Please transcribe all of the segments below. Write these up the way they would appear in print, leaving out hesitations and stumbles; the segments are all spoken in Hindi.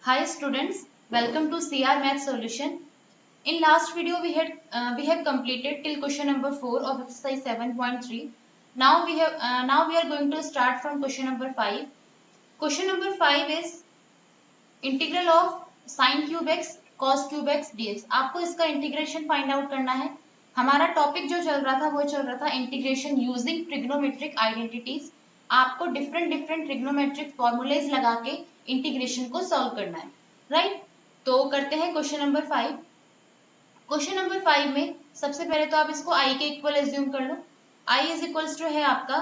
Hi students, welcome to CR Math Solution. In last video we have completed till question number 4 of exercise 7.3. Now we are going to start from question number 5. Question number 5 is integral of sin cube x cos cube x dx. आपको इसका इंटीग्रेशन फाइंड आउट करना है. हमारा टॉपिक जो चल रहा था वो चल रहा था इंटीग्रेशन यूजिंग ट्रिग्नोमेट्रिक आइडेंटिटीज. आपको डिफरेंट ट्रिग्नोमेट्रिक फॉर्मूलेज लगा के इंटीग्रेशन को सॉल्व करना है. राइट तो करते हैं क्वेश्चन नंबर 5. क्वेश्चन नंबर 5 में सबसे पहले तो आप इसको i के इक्वल एज्यूम कर लो. i इज इक्वल्स टू है आपका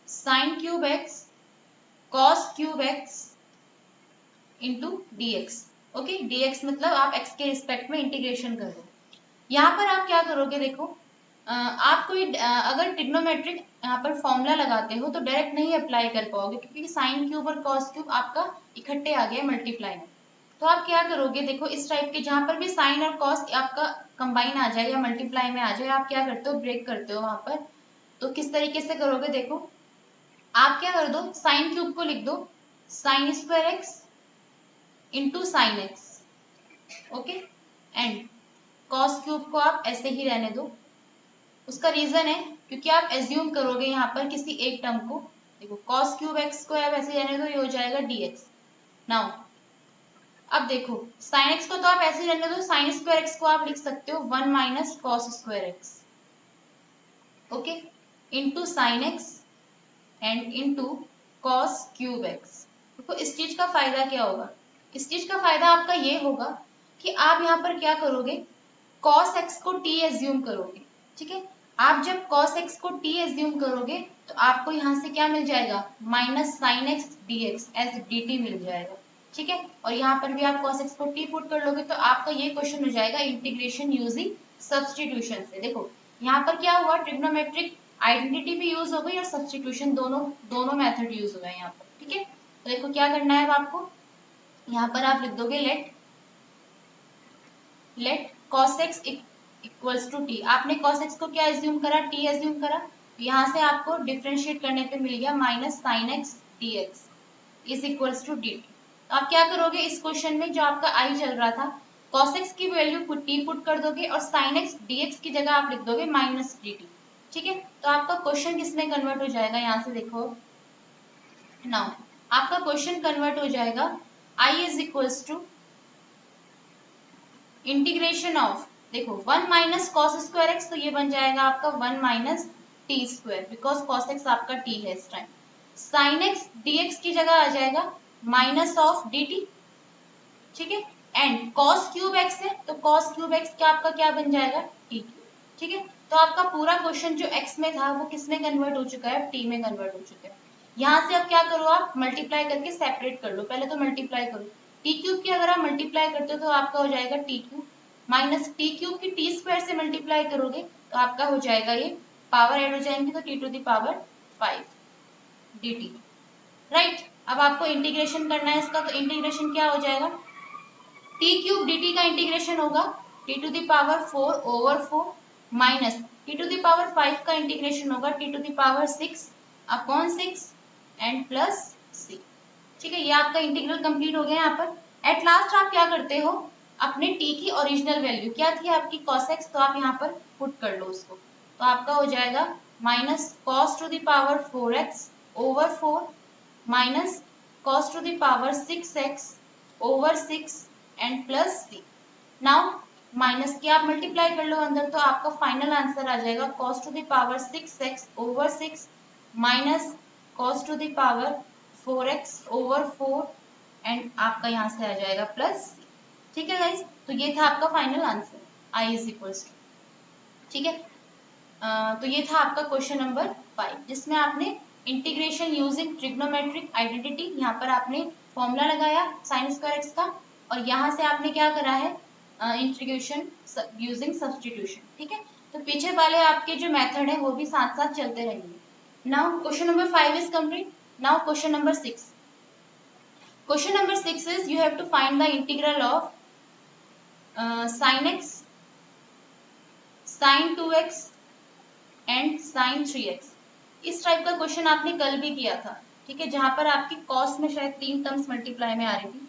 sine cube x cos cube x into dx. Okay, dx मतलब आप x के रिस्पेक्ट में इंटीग्रेशन कर दो. यहाँ पर आप क्या करोगे, देखो आप कोई अगर ट्रिग्नोमेट्रिक यहाँ पर फॉर्मूला लगाते हो तो डायरेक्ट नहीं अप्लाई कर पाओगे क्योंकि साइन क्यूब और कॉस क्यूब आपका इकट्ठे आ गए मल्टीप्लाई में. तो आप क्या करोगे, देखो इस टाइप के जहां पर भी साइन और कॉस आपका कंबाइन आ जाए या मल्टीप्लाई में आ जाए, आप क्या करते हो, ब्रेक करते हो वहां पर. तो किस तरीके से करोगे, देखो आप क्या कर दो, साइन क्यूब को लिख दो sign square x into sine x. Okay, and cos cube को आप ऐसे ही रहने दो. उसका रीजन है क्योंकि आप एज्यूम करोगे यहाँ पर किसी एक टर्म को. देखो कॉस क्यूब एक्स को आप ऐसे रहने दो, ये हो जाएगा dx. नाउ अब देखो साइन एक्स को तो आप ऐसे ही रहने दो, साइन स्क्वायर एक्स को आप लिख सकते हो 1 minus cos square x. Okay, into sine x and into cos cube x. देखो इस चीज का फायदा क्या होगा, इस चीज का फायदा आपका ये होगा कि आप यहाँ पर क्या करोगे, कॉस एक्स को t एज्यूम करोगे. ठीक है, आप जब कॉस एक्स को t एज्यूम करोगे तो आपको यहाँ से क्या मिल जाएगा, minus sine X dx as dt मिल जाएगा. ठीक है, और यहाँ पर भी आप cos x को t पुट कर लोगे तो आपका ये क्वेश्चन हो जाएगा इंटीग्रेशन यूजिंग सब्स्टिट्यूशन से. देखो यहाँ पर क्या हुआ, ट्रिग्नोमेट्रिक आइडेंटिटी भी यूज हो गई और सब्स्टिट्यूशन दोनों मेथड यूज हुए यहाँ पर. ठीक है, तो देखो क्या करना है, आपको यहाँ पर आप लिख दोगे let cos x equals to t. आपने cos x को क्या एज्यूम करा, t एज्यूम करा. यहाँ से आपको डिफ्रेंशिएट करने पे मिल गया minus sine X dx is equals to dt. आप क्या करोगे, इस क्वेश्चन में जो आपका i चल रहा था, cos x की वैल्यू t पुट कर दोगे और sin x dx की जगह आप लिख दोगे माइनस dt. ठीक है, तो आपका क्वेश्चन किसमें कन्वर्ट हो जाएगा, यहाँ से देखो नाउ आपका क्वेश्चन कन्वर्ट हो जाएगा i is equals to integration of, देखो 1 माइनस कॉस स्क्वायर एक्स, तो ये बन जाएगा आपका 1 minus T square because cos x आपका t है इस टाइम. साइन एक्स dx की जगह आ जाएगा माइनस ऑफ dt. ठीक है, एंड cos क्यूब x है तो cos क्यूब x क्या आपका क्या बन जाएगा, t क्यूब. ठीक है, तो आपका पूरा क्वेश्चन जो x में था वो किस में कन्वर्ट हो चुका है, t में कन्वर्ट हो चुका है. यहाँ से अब क्या करो, आप मल्टीप्लाई करके सेपरेट कर लो. पहले तो मल्टीप्लाई करो, टी क्यूब की अगर आप मल्टीप्लाई करते हो तो आपका हो जाएगा T cube minus T cube की टी स्क्वायर से मल्टीप्लाई करोगे तो आपका हो जाएगा, ये पावर ऐड हो जाएंगे तो T to the power 5 dt. Right, अब आपको इंटीग्रेशन करना है इसका, तो इंटीग्रेशन क्या हो जाएगा, टी क्यूब dt का इंटीग्रेशन होगा T to the power 4 over 4 minus T to the power 5 का इंटीग्रेशन होगा T to the power 6 upon 6 and plus c. ठीक है, ये आपका इंटीग्रल कंप्लीट हो गया. यहाँ पर एट लास्ट आप क्या करते हो, अपने t की ओरिजिनल वैल्यू क्या थी आपकी cos x, तो आप यहाँ पर पुट कर लो उसको. तो आपका हो जाएगा minus cos to the power 4x over 4 minus cos to the power 6x over 6 and plus c. Now minus की आप मल्टीप्लाई कर लो अंदर तो आपका फाइनल आंसर आ जाएगा cos to the power 6x over 6 minus cos to the power 4x over 4 and आपका यहाँ से आ जाएगा प्लस. ठीक है गाइस, तो ये था आपका final answer i is equals to. ठीक है, तो ये था आपका क्वेश्चन नंबर 5 जिसमें आपने इंटीग्रेशन यूजिंग ट्रिग्नोमेट्रिक आइडेंटिटी, यहाँ पर आपने फॉर्मूला लगाया साइन स्क्वायर एक्स का और यहाँ से आपने क्या करा है, इंटीग्रेशन यूजिंग सब्स्टिट्यूशन. ठीक है, तो पीछे वाले आपके जो मेथड है वो भी साथ साथ चलते रहेंगे. Now question number 5 is complete. Now question number 6. Question number 6 is you have to find the integral of sin x, sin 2x and sin 3x. इस टाइप का क्वेश्चन आपने कल भी किया था. ठीक है, जहां पर आपकी cos में शायद 3 टर्म्स मल्टीप्लाई में आ रही थी,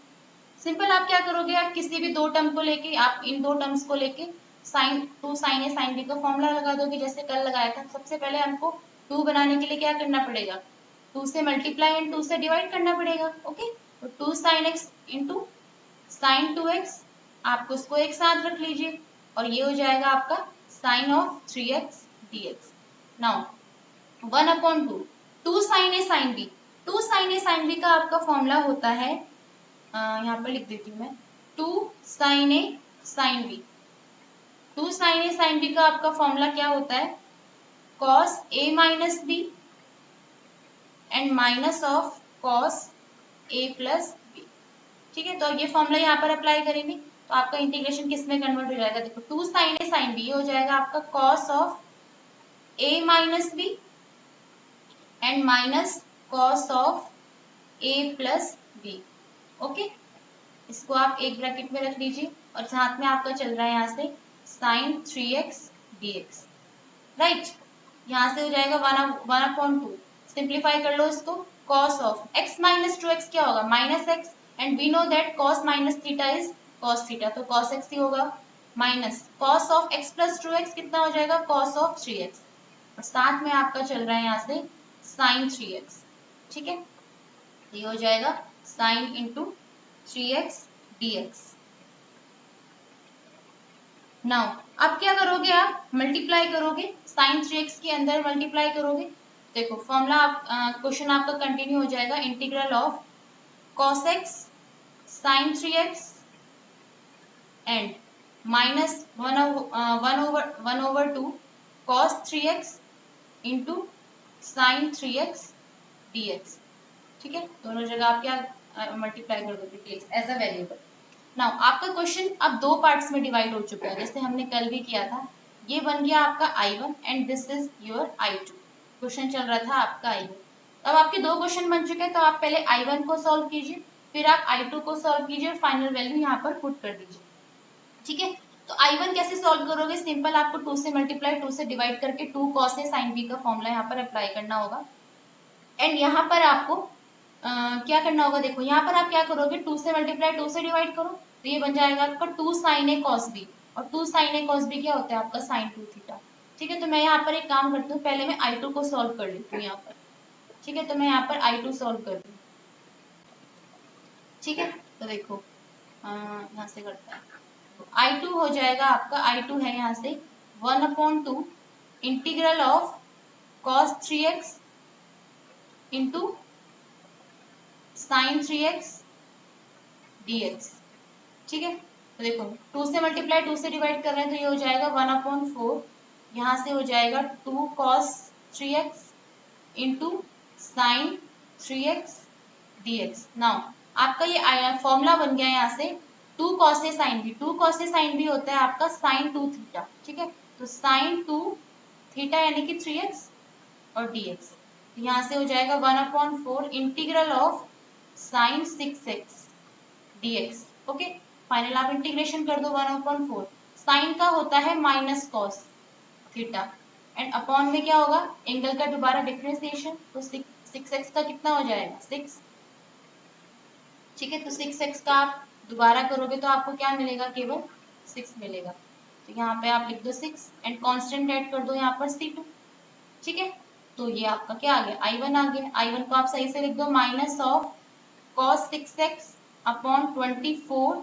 सिंपल आप क्या करोगे, आप किसी भी दो टर्म को लेके, आप इन दो टर्म्स को लेके sign to sine A sine B का फॉर्मूला लगा दोगे, जैसे कल लगाया था। सबसे पहले हमको टू बनाने के लिए क्या करना पड़ेगा, टू से मल्टीप्लाई एंड टू से डिवाइड करना पड़ेगा। ओके, तो two sine X into sine two X, आप उसको एक साथ रख लीजिए और ये हो जाएगा आपका sine of 3x dx। Now 1/2 two sine A sine B, two sine A sine B का आपका फॉर्मूला होता है, यहाँ पर लिख देती हूँ मैं, two sine A sine B. Two sine A sine B का आपका फॉर्मूला क्या होता है, cos A minus B and minus of cos A plus B. ठीक है, तो ये फॉर्मूला यहाँ पर अप्लाई करेंगे तो आपका इंटीग्रेशन किस में कन्वर्ट हो जाएगा, देखो two sine A sine B हो जाएगा आपका cos of A minus B and minus cos of A plus B. Okay, इसको आप एक ब्रैकेट में रख लीजिए और साथ में आपका चल रहा है यहाँ से साइन 3x dx। राइट, यहाँ से हो जाएगा 1/2, सिंप्लीफाई कर लो इसको, cos of x minus 2x क्या होगा, minus x, and we know that cos minus theta is cos theta, तो cos x ही होगा, minus cos of x plus 2x कितना हो जाएगा, cos ऑफ 3x, और साथ में आपका चल रहा है यहाँ से sin 3x। ठीक है, ये हो जाएगा sin into 3x dx। Now अब क्या करोगे, आप मल्टीप्लाई करोगे, साइन 3x के अंदर मल्टीप्लाई करोगे। देखो फॉर्मूला क्वेश्चन आपका कंटिन्यू हो जाएगा, integral of cos x sin 3x and minus 1/2 cos 3x into sine 3x dx। ठीक है, दोनों जगह आप क्या मल्टीप्लाई कर दोगे एज अ वेरिएबल। नाउ आपका क्वेश्चन अब दो पार्ट्स में डिवाइड हो चुका है, जैसे हमने कल भी किया था। ये बन गया आपका I1 and this is your I2। Question चल रहा था आपका I1। अब आपके दो क्वेश्चन बन चुके हैं, तो आप पहले I1 को सॉल्व कीजिए, फिर आप I2 को सॉल्व कीजिए और फाइनल वैल्यू यहाँ पर पुट कर दीजिए। ठीक है, तो I1 कैसे सॉल्व करोगे, सिंपल आपको 2 से मल्टीप्लाई 2 से डिवाइड करके 2 cos a sin b का फॉर्मूला यहाँ पर अप्लाई करना होगा। एंड यहाँ पर आपको क्या करना होगा, देखो यहाँ पर आप क्या करोगे, 2 से मल्टीप्लाई 2 से डिवाइड करो, तो ये बन जाएगा आपका 2 sin a cos b, और 2 sin a cos b क्या होता है आपका sin 2 थीटा। ठीक है, तो मैं यहाँ पर एक काम करती हूँ, पहले मैं I2 को सॉल्व कर लेती हूँ यहाँ पर। ठीक है, तो मैं यहाँ पर I2 सॉल्व कर रही हूँ। ठीक है, तो देखो यहाँ से करता है, तो I2 हो जाएगा आपका, I2 है यहाँ से 1/2 integral of cos 3x into sine 3x dx। ठीक है, तो देखो 2 से मल्टीप्लाई 2 से डिवाइड कर रहे हैं, तो ये हो जाएगा 1/4, यहाँ से हो जाएगा 2 cos 3x into sine 3x dx। Now आपका ये फॉर्मूला बन गया यहाँ से 2 cos a sin b, 2 cos a sin b होता है आपका साइन 2 थीटा। ठीक है, तो साइन 2 थीटा यानी कि 3x और dx, यहाँ से हो जाएगा 1/4 integral of sine 6x dx। Okay, final आप इंटीग्रेशन कर दो 1/4, साइन का होता है minus cos theta and upon में क्या होगा, एंगल का दोबारा डिफरेंशिएशन, तो 6x का कितना हो जाएगा 6। ठीक है, तो 6x का आप दोबारा करोगे तो आपको क्या मिलेगा, केवल 6 मिलेगा। तो यहाँ पे आप लिख दो 6 एंड कांस्टेंट ऐड कर दो यहाँ पर C2। ठीक है, तो ये आपका क्या आ गया, I1 आ गया। I1 को आप सही से लिख दो, minus of cos 6x upon 24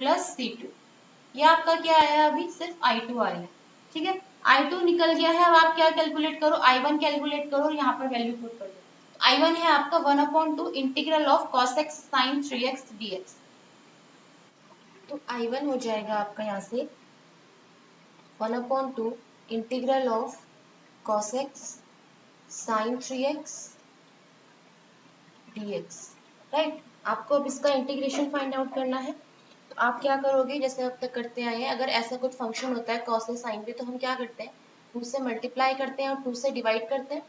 plus C2। ये आपका क्या आया, अभी सिर्फ I2 आया। ठीक है, I2 निकल गया है। अब आप क्या कैलकुलेट करो, I1 कैलकुलेट करो, यहाँ पर वैल्यू पुट कर दो। I1 है आपका 1/2 integral of cos x sin 3x dx। तो I1 हो जाएगा आपका यहाँ से 1/2 integral of cos x sin 3x dx। Right, आपको अब इसका इंटीग्रेशन फाइंड आउट करना है। तो आप क्या करोगे, जैसे अब तक करते आए हैं, अगर ऐसा कुछ फंक्शन होता है cos a sin b, तो हम क्या करते हैं, 2 से मल्टीप्लाई करते हैं और 2 से डिवाइड करते हैं,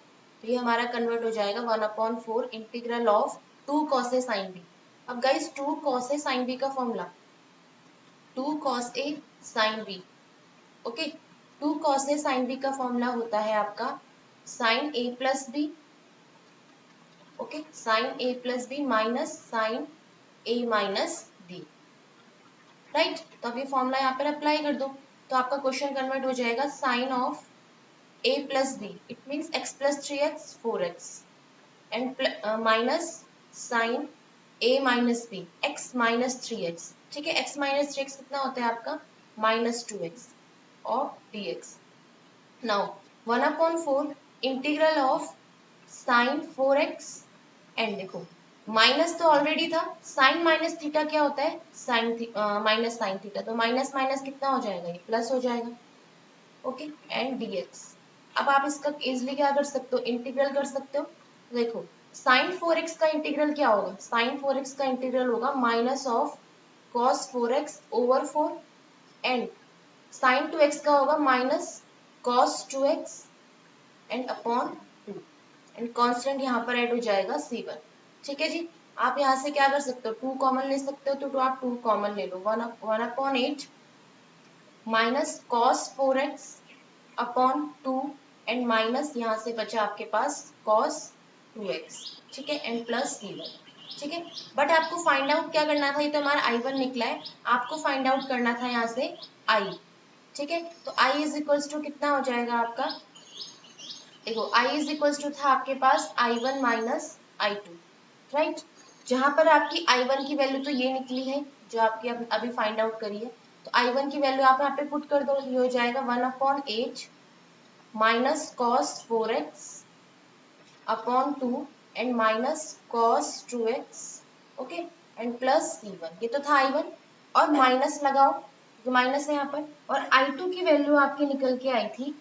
तो ये हमारा कन्वर्ट हो जाएगा 1/4 integral of 2 cos a sin b। अब guys 2 cos a sin b का formula 2 cos a sin b। Okay, 2 cos a sin b का फॉर्मूला होता है आपका sin a plus b। Okay, sin a plus b minus sin a minus b। Right. तो अब ये फॉर्मूला यहाँ पर अप्लाई कर दो, तो आपका क्वेश्चन कन्वर्ट हो जाएगा sine of a plus B, it means x plus 3x 4x and minus sine a minus B x minus 3x। ठीक है, x माइनस 3x कितना होता है आपका माइनस 2x और dx। Now 1/4 integral of sine 4x and देखो माइनस तो ऑलरेडी था, साइन माइनस थीटा क्या होता है साइन माइनस साइन थीटा, तो माइनस माइनस कितना हो जाएगा ये प्लस हो जाएगा। Okay and dx। अब आप इसका इजिली क्या कर सकते हो इंटीग्रल कर सकते हो। देखो साइन 4x का इंटीग्रल क्या होगा, साइन 4x का इंटीग्रल होगा minus of cos 4x over 4 and sine 2x का होगा minus cos 2x and upon 2 and constant यहाँ पर ऐड हो जाएगा c1। ठीक है जी, आप यहाँ से क्या कर सकते हो 2 कॉमन ले सकते हो, तो आप 2 कॉमन ले लो, 1/8 minus cos 4x upon 2 and minus यहाँ से बचा आपके पास cos 2x। ठीक है एंड प्लस c1। ठीक है, बट आपको फाइंड आउट क्या करना था, ये तो हमारा I1 निकला है, आपको फाइंड आउट करना था यहाँ से I। ठीक है, तो I इज इक्वल्स टू कितना हो जाएगा आपका, देखो I इज इक्वल्स टू था आपके पास I1 माइनस I2। राइट, जहां पर आपकी I1 की वैल्यू तो ये निकली है जो आपकी अभी फाइंड आउट करी है, तो I1 की वैल्यू आप यहाँ पे पुट कर दो, ये हो जाएगा 1/8 minus cos 4x upon 2 and minus cos 2x। Okay and plus c1, ये तो था I1 और माइनस लगाओ जो माइनस है यहाँ पर, और I2 की वैल्यू आपकी निकल के आई थी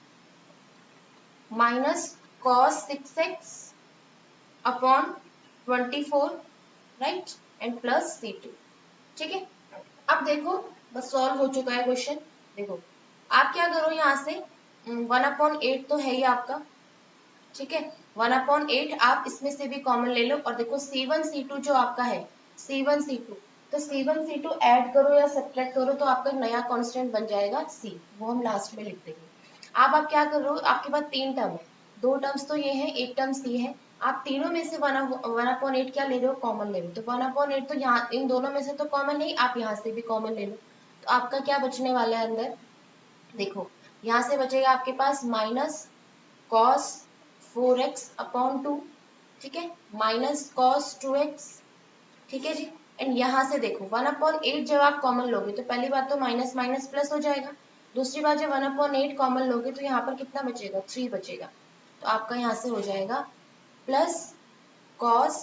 minus cos 6x upon 24 right and plus c2। ठीक है, अब देखो बस सॉल्व हो चुका है क्वेश्चन। देखो आप क्या करो यहाँ से 1/8 तो है ही आपका, ठीक है 1/8 आप इसमें से भी कॉमन ले लो, और देखो c1 c2 जो आपका है c1 c2, तो c1 c2 ऐड करो या सब्ट्रैक्ट करो तो आपका नया कांस्टेंट बन जाएगा c, वो हम लास्ट में लिख देंगे। आप क्या कर रहे हो, आपके पास 3 टर्म है, 2 टर्म्स तो ये है, एक टर्म c है, आप तीनों में से 1/8 क्या ले रहे हो कॉमन ले रहे हो, तो 1/8 तो यहाँ इन दोनों में से तो कॉमन नहीं, आप यहाँ से भी कॉमन ले लो, तो आपका क्या बचने वाला है अंदर, देखो यहाँ से बचेगा आपके पास माइनस कॉस 4x अपॉन 2, ठीक है माइनस कॉस 2x। ठीक है जी, एंड यहाँ से देखो 1/8 जब आप कॉमन लोगे तो पहली बात तो माइनस माइनस प्लस हो जाएगा, दूसरी बात जब 1/8 कॉमन लोगे तो यहाँ पर कितना बचेगा 3 बचेगा, तो आपका यहाँ से हो जाएगा प्लस कॉस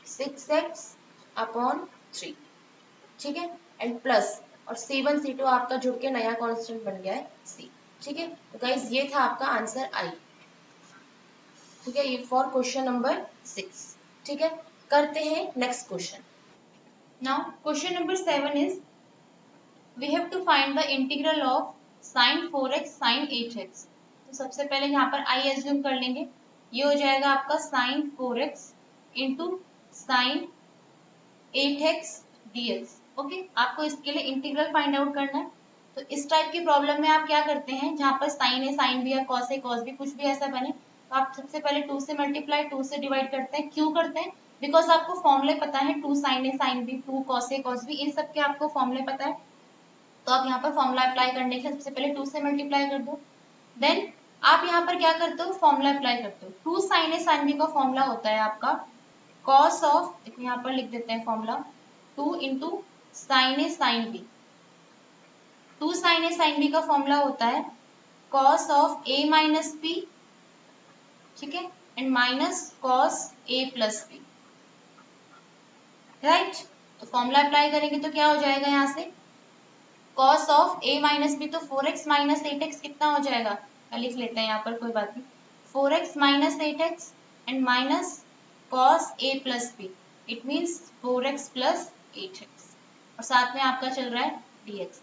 6x अपॉन 3। ठीक है एंड प्लस और c1 c2 आपका जुड़ के नया कांस्टेंट बन गया है c। ठीक है, तो गाइस ये था आपका आंसर I। ठीक है, ये फॉर क्वेश्चन नंबर 6। ठीक है, करते हैं next question. Now question number 7 is we have to find the integral of sin 4x sin 8x। तो सबसे पहले यहाँ पर I एज्यूम कर लेंगे, ये हो जाएगा आपका sin 4x into sine 8x dx। Okay, आपको इसके लिए इंटीग्रल फाइंड आउट करना है। तो इस टाइप की प्रॉब्लम में आप क्या करते हैं, जहाँ पर साइन है साइन भी है कॉस है कॉस भी, कुछ भी ऐसा बने तो आप सबसे पहले 2 से मल्टीप्लाई 2 से डिवाइड करते हैं। क्यों करते हैं, बिकॉज आपको फॉर्मूले पता है, 2 साइन है साइन भी, 2 कॉस है कॉस भी, इन सब के आपको फॉर्मूले पता है, तो आप यहाँ पर फॉर्मूला अप्लाई करने के लिए सबसे पहले 2 से मल्टीप्लाई कर दो। देन आप यहाँ पर क्या करते हो फॉर्मूला अप्लाई करते हो, 2 साइन ए साइन बी का फॉर्मूला होता है आपका कॉस ऑफ, देखो यहाँ पर लिख देते हैं formula 2 into sine A sine B. 2 sine A sine B का फॉर्मूला होता है cos of A minus B, ठीक है and minus cos A plus B. Right, तो फॉर्मूला अप्लाई करेंगे तो क्या हो जाएगा, यहाँ से cos of A minus B, तो 4x माइनस 8x कितना हो जाएगा, लिख लेते हैं यहाँ पर कोई बात नहीं, 4x minus 8x and minus cos A plus B, it means 4x plus 8x, और साथ में आपका चल रहा है dx।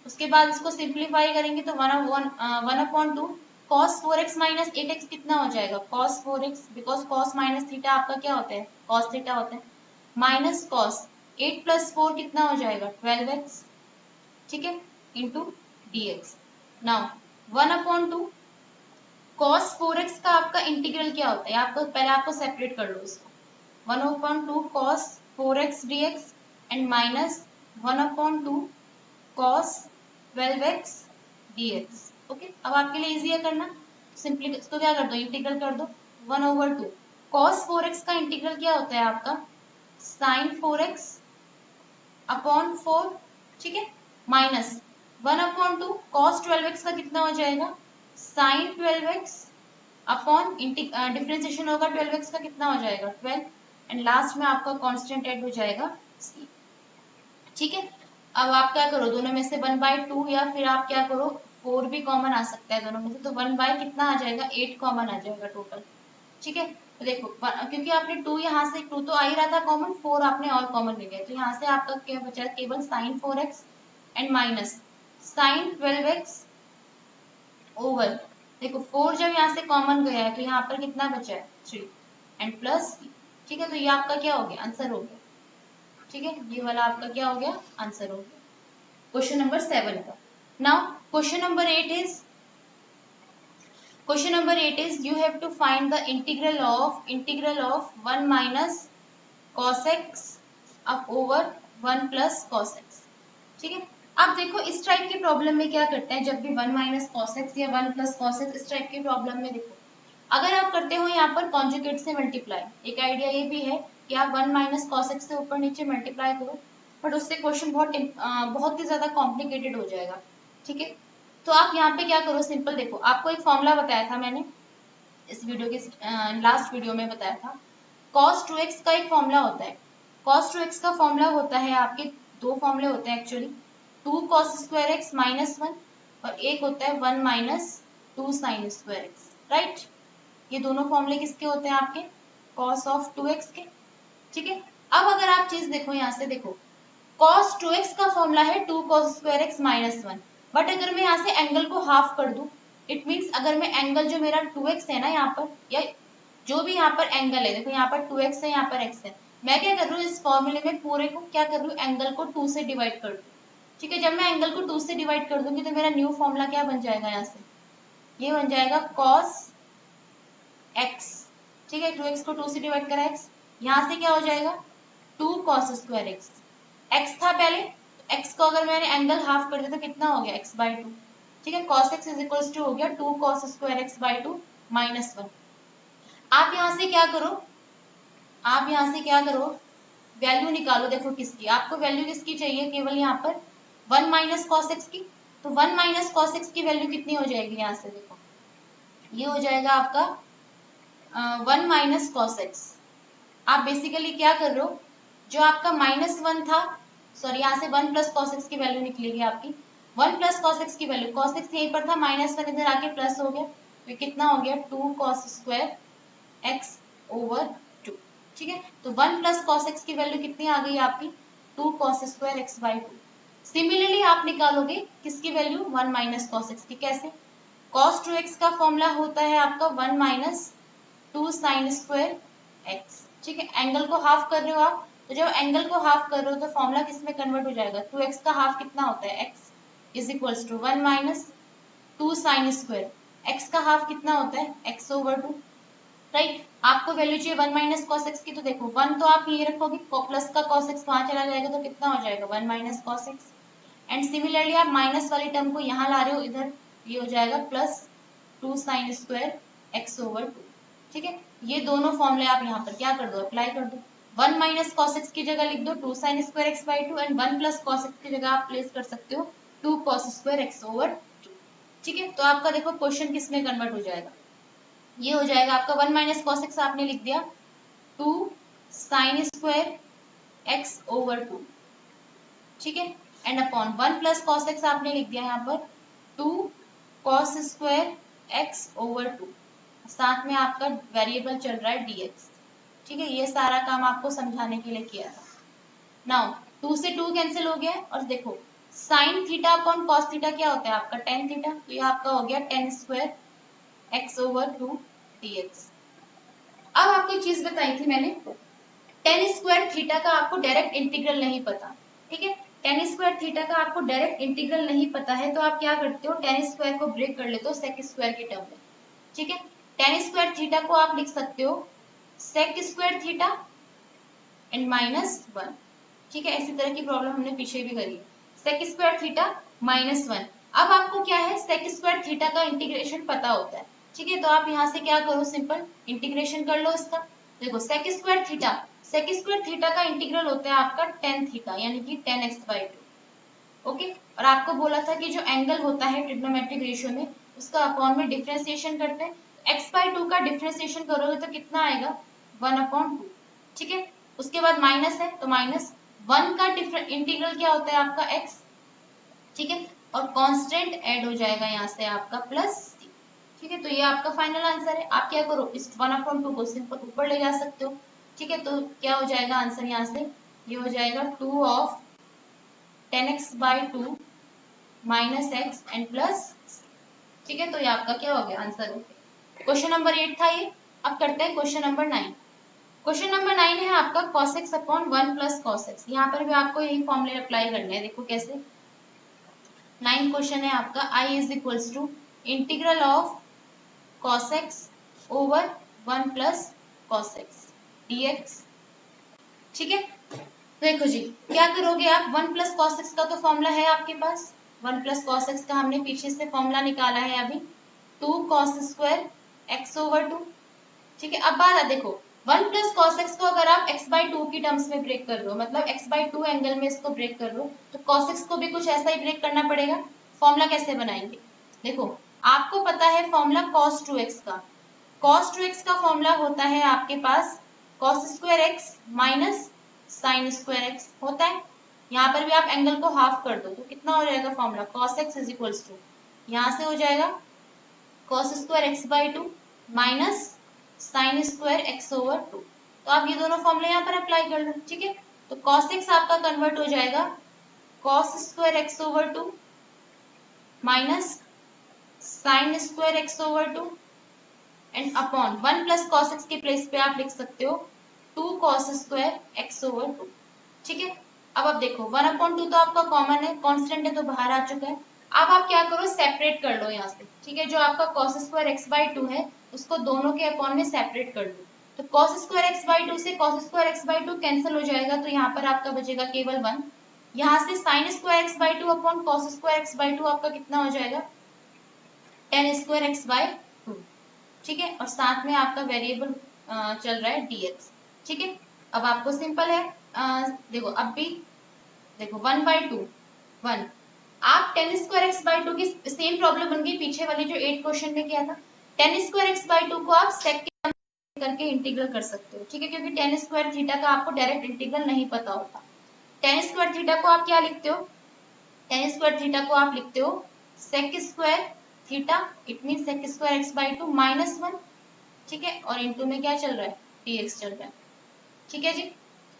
उसके बाद इसको सिंप्लीफाई करेंगे तो 1/2 cos 4x माइनस 8x कितना हो जाएगा, cos 4x, because cos minus theta आपका क्या होता है cos थीटा होता है, माइनस cos 8 प्लस 4 कितना हो जाएगा 12x, ठीक है into dx। Now 1/2 cos 4x का आपका इंटीग्रल क्या होता है, आपको पहले आपको सेपरेट कर लो इसको, 1/2 cos 4x dx and minus 1/2 cos 12x dx। Okay, अब आपके लिए इजी है करना, सिंपली इसको क्या कर दो, इंटीग्रल कर दो 1/2। cos 4x का इंटीग्रल क्या होता है आपका, sin 4x अपॉन 4, ठीक है, माइनस 1/2 cos 12x का कितना हो जाएगा, sin 12x अपॉन डिफरेंशिएशन होगा 12x का कितना हो जाएगा 12, एंड लास्ट में आपका कांस्टेंट ऐड हो जाएगा c। ठीक है, अब आप क्या करो, दोनों में से 1/2 या फिर आप क्या करो 4 भी कॉमन आ सकता है दोनों में से, तो 1 कितना आ जाएगा 8 कॉमन आ जाएगा टोटल। ठीक है, तो देखो क्योंकि आपने 2 यहाँ से 2 तो आ ही रहा था कॉमन, 4 आपने और कॉमन ले लिया, तो यहाँ से आपका क्या बचा केवल sin 4x and minus sin 12x over, देखो 4 जब यहाँ से कॉमन गया है तो यहाँ पर कितना बचा है 3 एंड प्लस। ठीक है, तो ये आपका क्या हो गया, आंसर हो गया। ठीक है, ये वाला आपका क्या हो गया, आंसर हो गया क्वेश्चन नंबर 7 का। Now question number 8 is, question number 8 is you have to find the integral of 1 minus cos x up over 1 plus cos x। ठीक है, अब देखो इस टाइप की प्रॉब्लम में क्या करते हैं, जब भी 1 minus cos x या 1 plus cos x, इस टाइप की प्रॉब्लम में देखो अगर आप करते हो यहाँ पर कॉन्जुगेट से मल्टीप्लाई, एक आइडिया ये भी है कि आप 1 minus cos x से ऊपर नीचे मल्टीप्लाई करो, बट उससे क्वेश्चन बहुत ही ज्यादा कॉम्प्लिकेटेड हो जाएगा। ठीक है, तो आप यहाँ पे क्या करो, सिंपल देखो, आपको एक फॉर्मूला बताया था मैंने इस वीडियो के लास्ट वीडियो में बताया था, cos 2x का एक फॉर्मूला होता है। cos 2x का फॉर्मूला होता है, आपके दो फॉर्मूले होते हैं actually, 2 cos square x minus 1 और एक होता है 1 minus 2 sin square x, right. ये दोनों फॉर्मूले किसके होते हैं, आपके cos ऑफ 2x के। ठीक है, अब अगर आप चीज देखो यहाँ से देखो, cos 2x का फॉर्मूला है 2 cos square x minus 1, but अगर मैं यहाँ से एंगल को हाफ कर दूं, इट मीन्स अगर मैं एंगल जो मेरा 2x है ना यहाँ पर, या जो भी यहाँ पर एंगल है, देखो यहाँ पर 2x है, यहाँ पर x है, मैं क्या कर रही हूँ इस फॉर्मूले में पूरे को क्या कर रही हूँ, एंगल को 2 से डिवाइड कर दूँ। ठीक है, जब मैं एंगल को 2 से डिवाइड कर दूंगी तो मेरा न्यू फॉर्मूला क्या बन जाएगा, यहाँ से ये बन जाएगा cos x। ठीक है, 2x को 2 से डिवाइड करा x, यहाँ से क्या हो जाएगा 2 cos स्क्वायर x, x था पहले, x को अगर मैंने एंगल हाफ कर दिया तो कितना हो गया x/2। ठीक है, cos x is equals to हो गया 2 cos स्क्वायर x/2 माइनस 1। आप यहाँ से क्या करो, आप यहाँ से क्या करो, वैल्यू निकालो, देखो किसकी, आपको वैल्यू किसकी चाहिए, केवल यहाँ पर 1 माइनस कॉस एक्स की, तो 1 माइनस कॉस एक्स की वैल्यू कितनी हो जाएगी, यहाँ से देखो ये हो जाएगा आपका 1 माइनस कॉस एक्स। आप बेसिकली क्या कर रहे हो, जो आपका -1 था, सॉरी यहाँ से 1 प्लस कॉस एक्स की वैल्यू निकलेगी आपकी, 1 प्लस कॉस एक्स की वैल्यू, कॉस एक्स यहीं पर था, -1 इधर आके प्लस हो गया, तो कितना हो गया 2 कॉस स्क्वायर एक्स ओवर 2। ठीक है, तो 1 प्लस कॉस एक्स की वैल्यू कितनी आ गई आपकी 2 कॉस स्क्वायर x/2। सिमिलरली आप निकालोगे किसकी वैल्यू 1 माइनस कॉस एक्स की, कैसे, cos 2x का फॉर्मूला होता है आपका 1 माइनस 2 साइन स्क्वायर x। ठीक है, एंगल को हाफ कर रहे हो आप, तो जब एंगल को हाफ कर रहे हो तो फॉर्मूला किस में कन्वर्ट हो जाएगा, 2x का हाफ कितना होता है x is equals to 1 minus 2 sine square, x का हाफ कितना होता है x ओवर 2, राइट। आपको वैल्यू चाहिए 1 माइनस कॉस एक्स की, तो देखो 1 तो आप ये रखोगे, प्लस का कॉस एक्स वहां चला जाएगा तो कितना हो जाएगा 1 minus cos x, and similarly आप माइनस वाली टर्म को यहाँ ला रहे हो इधर, ये हो जाएगा plus 2 sine square x over 2। ठीक है, ये दोनों फॉर्मूले आप यहाँ पर क्या कर दो, अप्लाई कर दो, 1 माइनस कॉस एक्स की जगह लिख दो 2 sine square x/2 and 1 plus cos x की जगह आप प्लेस कर सकते हो 2 कॉस स्क्वायर एक्स ओवर 2। ठीक है, तो आपका देखो क्वेश्चन किस में कन्वर्ट हो जाएगा, ये हो जाएगा आपका 1 माइनस कॉस एक्स आपने लिख दिया 2 साइन स्क्वायर एक्स ओवर 2। ठीक है, and upon 1 plus cos x आपने लिख दिया यहाँ पर 2 कॉस स्क्वायर एक्स ओवर 2, साथ में आपका वेरिएबल चल रहा है dx। ठीक है, ये सारा काम आपको समझाने के लिए किया था। नाउ 2 से 2 कैंसिल हो गया, और देखो sine theta upon cos theta क्या होता है आपका tan थीटा, तो ये आपका हो गया tan square x over 2 dx। अब आपको एक चीज बताई थी मैंने, tan स्क्वायर थीटा का आपको डायरेक्ट इंटीग्रल नहीं पता। ठीक है, tan स्क्वायर थीटा का आपको डायरेक्ट इंटीग्रल नहीं पता है, तो आप क्या करते हो tan स्क्वायर को ब्रेक कर लेते हो sec स्क्वायर की टर्म में। ठीक है, tan स्क्वायर थीटा को आप लिख सकते हो sec स्क्वायर थीटा एंड -1। ठीक है, इसी तरह की प्रॉब्लम हमने पीछे भी करी है, सेक स्क्वायर थीटा -1। अब आपको क्या है, सेक स्क्वायर थीटा का इंटीग्रेशन पता होता है, ठीक है। तो आप यहाँ से क्या करो, सिंपल इंटीग्रेशन कर लो इसका। देखो सेक स्क्वायर थीटा का इंटीग्रल होता है आपका tan थीटा, यानी कि tan x/2। ओके, और आपको बोला था कि जो एंगल होता है ट्रिग्नोमेट्रिक रेशियो में, उसका अपॉन में डिफरेंशिएशन करते हैं। x/2 का डिफरेंशिएशन करोगे तो कितना आएगा, 1/2, ठीक है। उसके बाद माइनस है तो -1 का इंटीग्रल क्या होता है आपका x, ठीक है, और कांस्टेंट ऐड हो जाएगा यहाँ से आपका प्लस, ठीक है। तो ये आपका फाइनल आंसर है। आप क्या करो, इस 1/2 को सिंपल ऊपर ले जा सकते हो, ठीक है। तो क्या हो जाएगा आंसर यहाँ से, ये हो जाएगा 2 of tan x/2 minus x and plus, ठीक है। तो ये आपका क्या हो गया, आंसर हो गया। क्वेश्चन नंबर 8 था ये। अब करते हैं क्वेश्चन नंबर 9। क्वेश्चन नंबर 9 है आपका cos x upon 1 plus cos x। यहाँ पर भी आपको यही फॉर्मूले अप्लाई करने हैं। देखो कैसे, 9 क्वेश्चन है आपका, I is equals to integral of cos x over 1 plus cos x dx, ठीक है। देखो जी, क्या करोगे आप, 1 प्लस cos x का तो फॉर्मूला है आपके पास, 1 प्लस cos x का हमने पीछे से फॉर्मूला निकाला है अभी, 2 cos स्क्वायर x ओवर 2, ठीक है। अब बात है, देखो 1 प्लस cos x को अगर आप x/2 की टर्म्स में ब्रेक कर लो, मतलब x/2 एंगल में इसको ब्रेक कर लो, तो cos x को भी कुछ ऐसा ही ब्रेक करना पड़ेगा। फॉर्मूला कैसे बनाएंगे, देखो आपको पता है फॉर्मूला cos 2x का, cos 2x का फॉर्मूला होता है आपके पास cos square x minus sine square x होता है। यहाँ पर भी आप एंगल को हाफ कर दो तो कितना हो जाएगा formula, cos x is equals to, यहाँ से हो जाएगा cos square x/2 minus sine square x over 2। तो आप ये दोनों फॉर्मूले यहाँ पर अप्लाई कर लो, ठीक है। तो cos x आपका कन्वर्ट हो जाएगा cos square x over 2 minus sine square x over 2 and upon 1 plus cos x के प्लेस पे आप लिख सकते हो 2 cos स्क्वायर x ओवर 2, ठीक है। अब देखो 1/2 तो आपका कॉमन है, कांस्टेंट है तो बाहर आ चुका है। अब आप क्या करो, सेपरेट कर लो यहाँ से, ठीक है। जो आपका cos स्क्वायर x/2 है उसको दोनों के अपॉन में सेपरेट कर लो। तो cos स्क्वायर x/2 से cos स्क्वायर x/2 कैंसिल हो जाएगा, तो यहाँ पर आपका बचेगा केवल 1। यहाँ से sine square x/2 upon cos square x/2 आपका कितना हो जाएगा, tan स्क्वायर x/2, ठीक है। और साथ में आपका वेरिएबल चल रहा है dx, ठीक है। अब आपको सिंपल है, देखो अब भी देखो 1/2 1, आप tan स्क्वायर x/2 की सेम प्रॉब्लम बन गई पीछे वाली जो 8 क्वेश्चन में किया था। tan स्क्वायर x/2 को आप सेक करके इंटीग्रल कर सकते हो, ठीक है, क्योंकि tan स्क्वायर थीटा का आपको डायरेक्ट इंटीग्रल नहीं पता होता। tan स्क्वायर थीटा को आप क्या लिखते हो, tan स्क्वायर थीटा को आप लिखते हो sec square theta, it mean sec square x/2 -1, ठीक है, और इनटू में क्या चल रहा है, dx चल रहा है, ठीक है जी।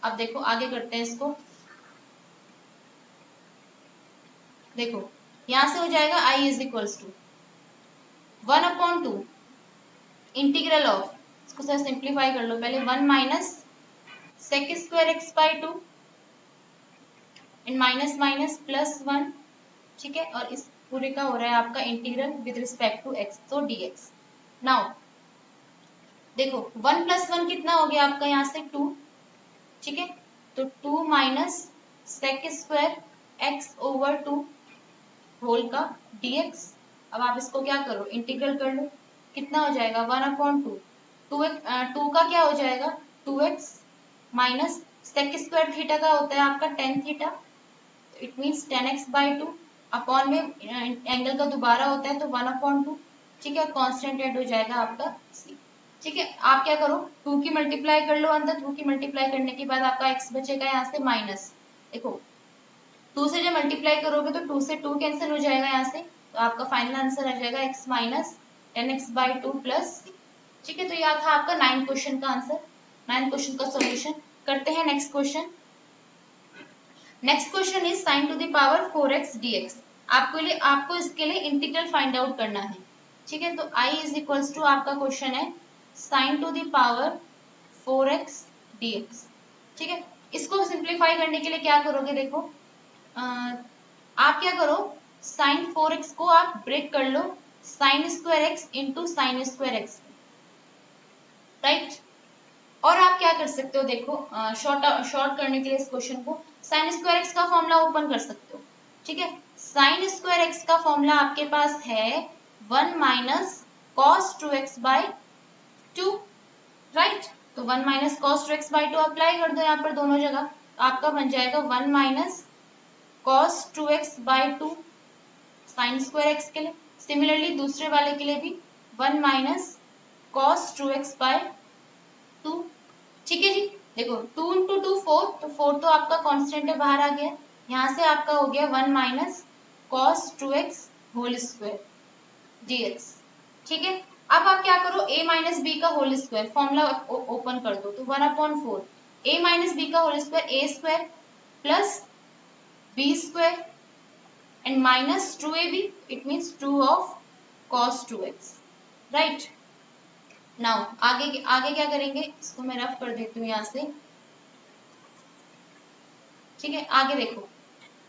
अब देखो आगे करते हैं इसको। देखो यहां से हो जाएगा I is equals to 1/2 integral of, इसको सर सिंप्लीफाई कर लो पहले, 1 minus sec square x/2 and minus minus plus 1, ठीक है। और इस पूरे का हो रहा है आपका integral with respect to x, तो dx। नाउ देखो 1 प्लस 1 कितना हो गया आपका, यहाँ से 2, ठीक है। तो 2 minus sec square x over 2 whole का dx। अब आप इसको क्या करो, इंटीग्रल कर लो, कितना हो जाएगा 1/2, 2 का क्या हो जाएगा 2x minus sec square theta का होता है आपका tan theta, it means tan x/2 upon में एंगल का दोबारा होता है तो 1/2, ठीक है। कांस्टेंट ऐड हो जाएगा आपका c, ठीक है। आप क्या करो 2 की मल्टीप्लाई कर लो अंदर, 2 की मल्टीप्लाई करने के बाद आपका x बचेगा यहाँ से माइनस, देखो 2 से जब मल्टीप्लाई करोगे तो 2 से 2 कैंसिल हो जाएगा यहाँ से, तो आपका फाइनल आंसर आ जाएगा x minus tan x/2 plus c, ठीक है। तो यह था आपका 9 क्वेश्चन का आंसर, 9 क्वेश्चन का सॉल्यूशन। करते हैं next question. Next question is sin to the power 4x dx। आपको इसके लिए इंटीग्रल फाइंड आउट करना है, ठीक है। तो I इज इक्वल्स टू आपका क्वेश्चन है sin to the power 4x dx, ठीक है। इसको सिंप्लीफाई करने के लिए क्या करोगे, देखो आप क्या करो साइन 4x को आप ब्रेक कर लो sine square x into sine square x, right. और आप क्या कर सकते हो, देखो शॉर्ट करने के लिए इस क्वेश्चन को साइन स्क्वायर x का फॉर्मूला ओपन कर सकते हो, ठीक है। साइन स्क्वायर एक्स का फॉर्मूला आपके पास है 1 minus cos 2x by 2, right. तो 1 minus cos 2x by 2 apply कर दो यहाँ पर दोनों जगह, तो आपका बन जाएगा 1 minus cos 2x by 2 sine square x के लिए। सिमिलरली दूसरे वाले के लिए भी 1 माइनस कॉस 2x बाय 2, ठीक है जी। देखो 2 इंटू 2 4, तो 4 तो आपका कांस्टेंट है, बाहर आ गया। यहाँ से आपका हो गया 1 minus cos 2x whole square dx, ठीक है। अब आप क्या करो, a माइनस बी का होल स्क्वायर फॉर्मूला ओपन कर दो, तो 1/4 a माइनस बी का whole square a square plus b square and minus 2ab, it means 2 of cos 2x, right. Now आगे आगे क्या करेंगे, इसको मैं रफ कर देती हूँ यहाँ से, ठीक है। आगे देखो,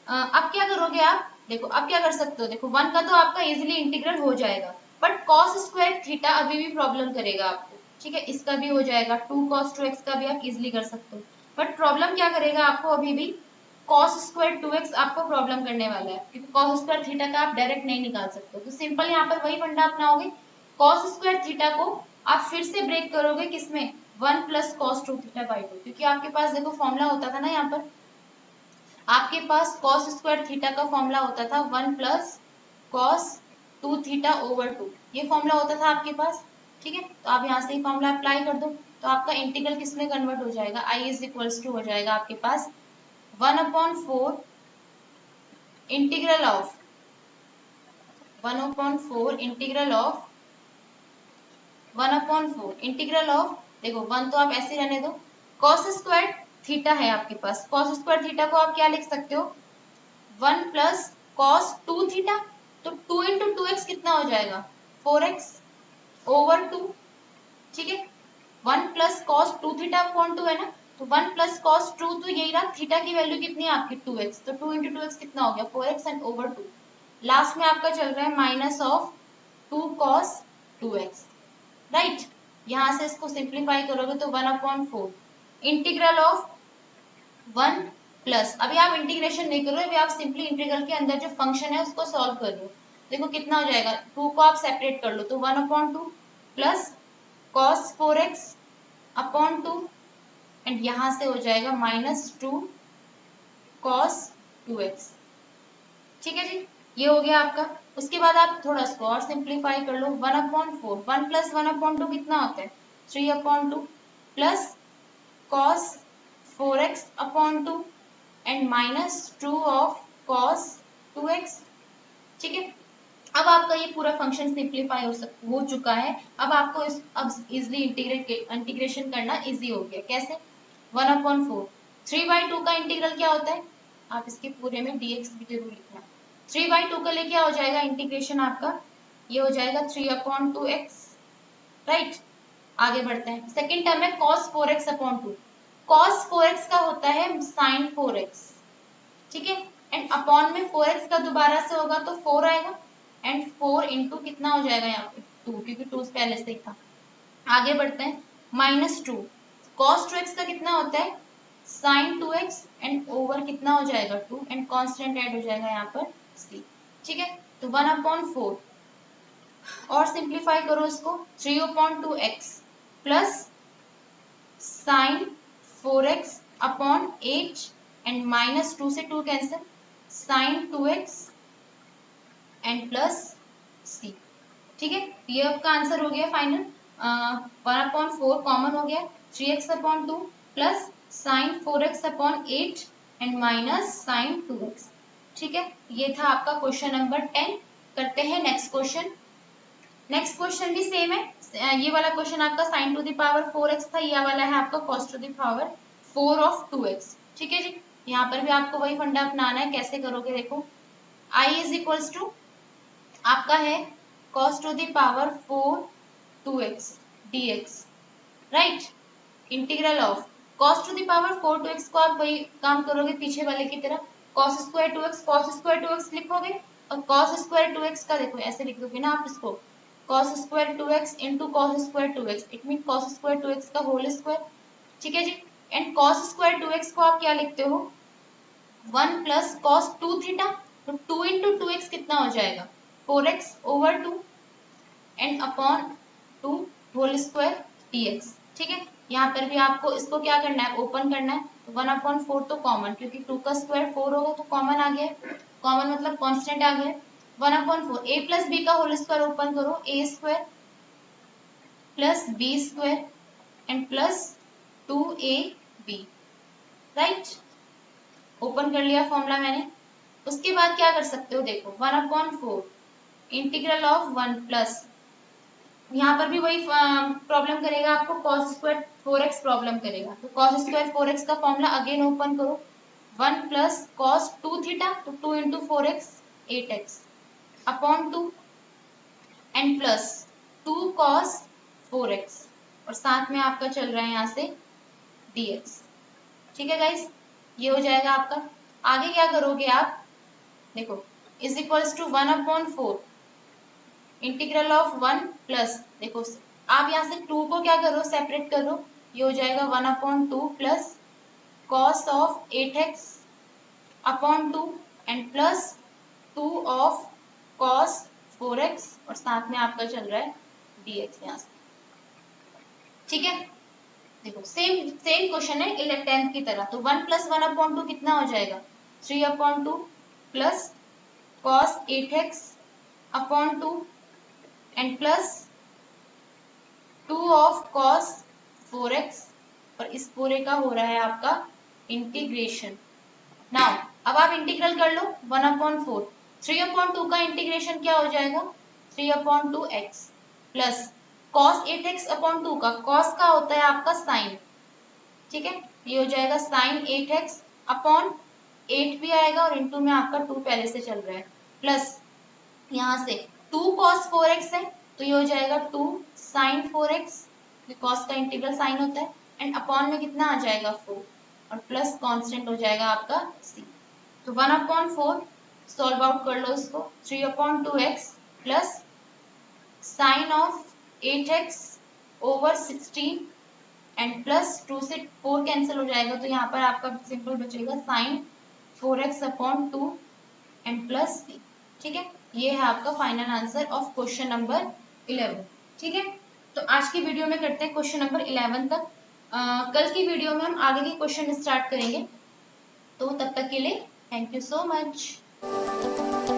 अब क्या करोगे आप, देखो अब क्या कर सकते हो, देखो 1 का तो आपका इजीली इंटीग्रल हो जाएगा, बट cos स्क्वायर थीटा अभी भी प्रॉब्लम करेगा आपको, ठीक है। इसका भी हो जाएगा 2 cos 2x का भी आप इजीली कर सकते हो, बट प्रॉब्लम क्या करेगा आपको, अभी भी cos स्क्वायर 2x आपको प्रॉब्लम करने वाला है, क्योंकि cos स्क्वायर थीटा का आप डायरेक्ट नहीं निकाल सकते। तो सिंपल यहाँ पर वही फंडा अपनाओगे, cos स्क्वायर थीटा को आप फिर से ब्रेक करोगे किसमें, 1 प्लस cos 2 थीटा बाई 2, क्योंकि आपके पास देखो फॉर्मूला होता था ना, यहाँ पर आपके पास cos स्क्वायर थीटा का फॉर्मूला होता था 1 प्लस cos 2 थीटा ओवर 2, ये फॉर्मूला होता था आपके पास, ठीक है। तो आप यहाँ से ही फॉर्मूला अप्लाई कर दो, तो आपका इंटीग्रल किसमें कन्वर्ट हो जाएगा, i इज इक्वल्स टू हो जाएगा आपके पास 1/4 integral of 1/4 integral of 1/4 integral of, देखो 1 तो आप ऐसे रहने दो, cos स्क्वायर थीटा है आपके पास, cos स्क्वायर थीटा को आप क्या लिख सकते हो, 1 प्लस cos 2 थीटा, तो 2 इंटू 2x कितना हो जाएगा, 4x ओवर 2, ठीक है। 1 प्लस cos 2 थीटा अपॉन 2 है ना, तो 1 प्लस cos 2 तो यही रहा, थीटा की वैल्यू कितनी है आपकी 2x, तो 2 इंटू 2x कितना हो गया 4x एंड ओवर 2, लास्ट में आपका चल रहा है minus of 2 cos 2x, right. यहां से इसको सिंप्लीफाई करोगे तो 1/4 इंटीग्रल ऑफ 1 प्लस, अभी आप इंटीग्रेशन नहीं करो, अभी आप सिंपली इंटीग्रल के अंदर जो फंक्शन है उसको सॉल्व कर लो। देखो कितना हो जाएगा, 2 को आप सेपरेट कर लो, तो 1/2 plus cos 4x upon 2 and यहां से हो जाएगा माइनस 2 cos 2x, ठीक है जी। ये हो गया आपका। उसके बाद आप थोड़ा इसको और सिंप्लीफाई कर लो, 1/4 1 प्लस 1/2 कितना होता है 3/2 plus cos 4x upon 2 and minus 2 of cos 2x, ठीक है। अब आपका ये पूरा फंक्शन सिंप्लीफाई हो चुका है। अब आपको अब इजिली इंटीग्रेशन करना इजी हो गया, कैसे, 1/4 3/2 का इंटीग्रल क्या होता है, आप इसके पूरे में dx भी जरूर लिखना, 3/2 के लिए क्या हो जाएगा इंटीग्रेशन आपका, ये हो जाएगा 3/2x, राइट। आगे बढ़ते हैं, सेकेंड टर्म है cos 4x upon 2, cos 4x का होता है sin 4x, ठीक है, एंड अपॉन में 4x का दोबारा से होगा तो 4 आएगा एंड 4 इंटू कितना हो जाएगा यहाँ पे 2, क्योंकि 2 पहले से ही था। आगे बढ़ते हैं, माइनस 2 cos 2x का कितना होता है sin 2x एंड ओवर कितना हो जाएगा 2 एंड कांस्टेंट ऐड हो जाएगा यहाँ पर c, ठीक है। तो 1/4 और सिंप्लीफाई करो इसको, 3/2x plus sin 4x upon 8 and minus 2 से 2 cancel, sin 2x and plus c, ठीक है। ये आपका आंसर हो गया फाइनल, 1/4 कॉमन हो गया, 3x upon 2 plus sin 4x upon 8 and minus sin 2x, ठीक है। ये था आपका क्वेश्चन नंबर 10। करते हैं नेक्स्ट क्वेश्चन। नेक्स्ट क्वेश्चन भी सेम है, ये वाला क्वेश्चन आपका sin to the power 4x था, ये वाला है आपका cos to the power 4 of 2x, ठीक है जी। यहाँ पर भी आपको वही फंडा अपनाना है, कैसे करोगे देखो, i इज इक्वल्स टू आपका है cos to the power 4 2x dx, right. Integral of cos to the power 4 2x को आप वही काम करोगे पीछे वाले की तरह, cos स्क्वायर 2x लिखोगे, और cos स्क्वायर 2x का देखो ऐसे लिख दोगे ना आप इसको, cos square 2x into cos square 2x, it mean cos square 2x का होल स्क्वायर, ठीक है जी। एंड cos स्क्वायर 2x को आप क्या लिखते हो, 1 प्लस cos 2 थीटा, तो 2 इंटू 2x कितना हो जाएगा 4x over 2 and upon 2 whole square dx। ठीक है, यहाँ पर भी आपको इसको क्या करना है ओपन करना है। तो 1/4 तो कॉमन, क्योंकि 2 का स्क्वायर 4 होगा तो कॉमन आ गया, कॉमन मतलब कांस्टेंट आ गया। 1/4 a प्लस बी का होल स्क्वायर ओपन करो, a square plus b square and plus 2ab, right. Open कर लिया फॉर्मूला मैंने। उसके बाद क्या कर सकते हो, देखो 1/4 इंटीग्रल ऑफ 1 प्लस, यहाँ पर भी वही प्रॉब्लम करेगा आपको, cos स्क्वायर 4x प्रॉब्लम करेगा। तो cos स्क्वायर 4x का फॉर्मूला अगेन ओपन करो, 1 प्लस cos 2 थीटा, तो 2 into 4x 8x upon 2 and plus 2 cos 4x और साथ में आपका चल रहा है यहाँ से dx। ठीक है गाइस, ये हो जाएगा आपका। आगे क्या करोगे आप, देखो is equals to 1/4 integral of 1 plus, देखो आप यहाँ से 2 को क्या करो सेपरेट करो, ये हो जाएगा 1/2 plus cos of 8x upon 2 and plus 2 of cos 4x और साथ में आपका चल रहा है dx यहाँ से। ठीक है, देखो सेम सेम क्वेश्चन है 10th की तरह। तो 1 प्लस 1/2 कितना हो जाएगा 3/2 plus cos 8x upon 2 and plus 2 of cos 4x और इस पूरे का हो रहा है आपका इंटीग्रेशन। नाउ अब आप इंटीग्रल कर लो 1/4, 3/2 का इंटीग्रेशन क्या हो जाएगा 3/2x plus cos 8x upon 2 का cos का होता है आपका साइन। ठीक है, ये हो जाएगा साइन 8x अपॉन 8 भी आएगा और इनटू में आपका 2 पहले से चल रहा है, प्लस यहाँ से 2 cos 4x है तो ये हो जाएगा 2 sin 4x, cos का इंटीग्रल साइन होता है, एंड अपॉन में कितना आ जाएगा 4 और प्लस कांस्टेंट हो जाएगा आपका c। तो 1/4 सॉल्व आउट कर लो इसको, 3/2x plus sign of 8x over 16 and plus 2 से 4 कैंसिल हो जाएगा तो यहाँ पर आपका सिंपल बचेगा sine 4x upon 2 and plus c। ठीक है, ये है आपका final answer of question number 11। ठीक है, तो आज की वीडियो में करते हैं क्वेश्चन नंबर 11 तक। कल की वीडियो में हम आगे के क्वेश्चन स्टार्ट करेंगे। तो तब तक के लिए थैंक यू सो मच।